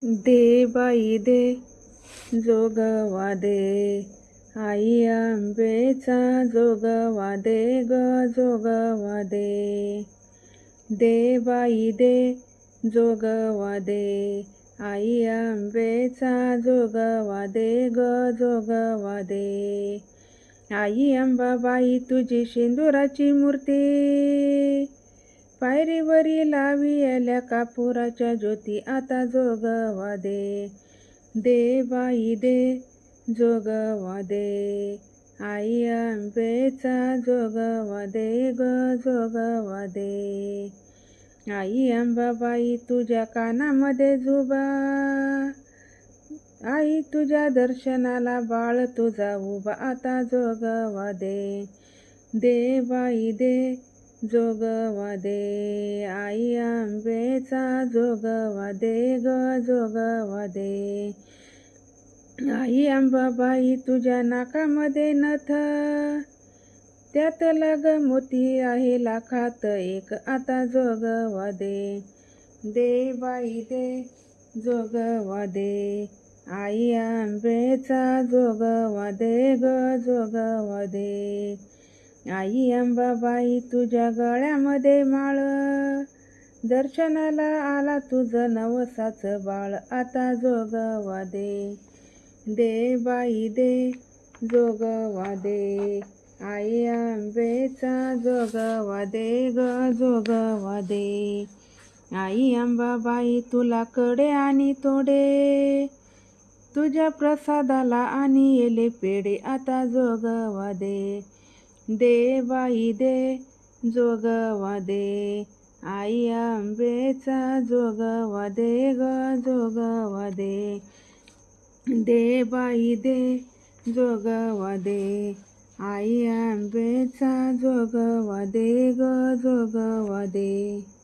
दे बाई दे जोगवा दे, आई आंबेचा जोगवा दे ग जोगवा दे. दे बाई दे जोगवा दे, आई आंबेचा जोगवा दे ग जोगवा दे. आई अंबाबाई तुझी शेंदुराची मूर्ती, पायरीवरी लाविल्या कापुराच्या ज्योती आता जोगवा दे. दे बाई दे जोगवा दे, आई आंबेचा जोगवा दे ग जोगवा दे. आई अंबाबाई तुझ्या कानामध्ये जुबा, आई तुझ्या दर्शनाला बाळ तुझा उभा आता जोगवा दे. दे बाई दे जोगवा दे, आई आंबेचा जोगवा दे ग जोगवा दे. आई अंबाबाई तुझ्या नाकामध्ये नथ, त्यात लाग मोती आहे लाखात एक आता जोगवा दे. दे बाई दे जोगवा दे, आई आंबेचा जोगवा दे ग जोगवा दे. आई अंबाबाई तुझ्या गळ्यामध्ये माळ, दर्शनाला आला तुझं नवसाच बाळ आता जोगवा दे. दे बाई दे जोगवा दे, आई आंबेचा जोगवा दे ग जोगवा दे. आई अंबाबाई तुला कडे आणि तोडे, तुझ्या प्रसादाला आणि येले पेढे आता जोगवा दे. दे बाई दे जोगवा दे, आई आंबेचा जोगवा दे ग जोगवा दे. दे बाई दे जोगवा दे, आई आंबेचा जोगवा दे ग जोगवा दे.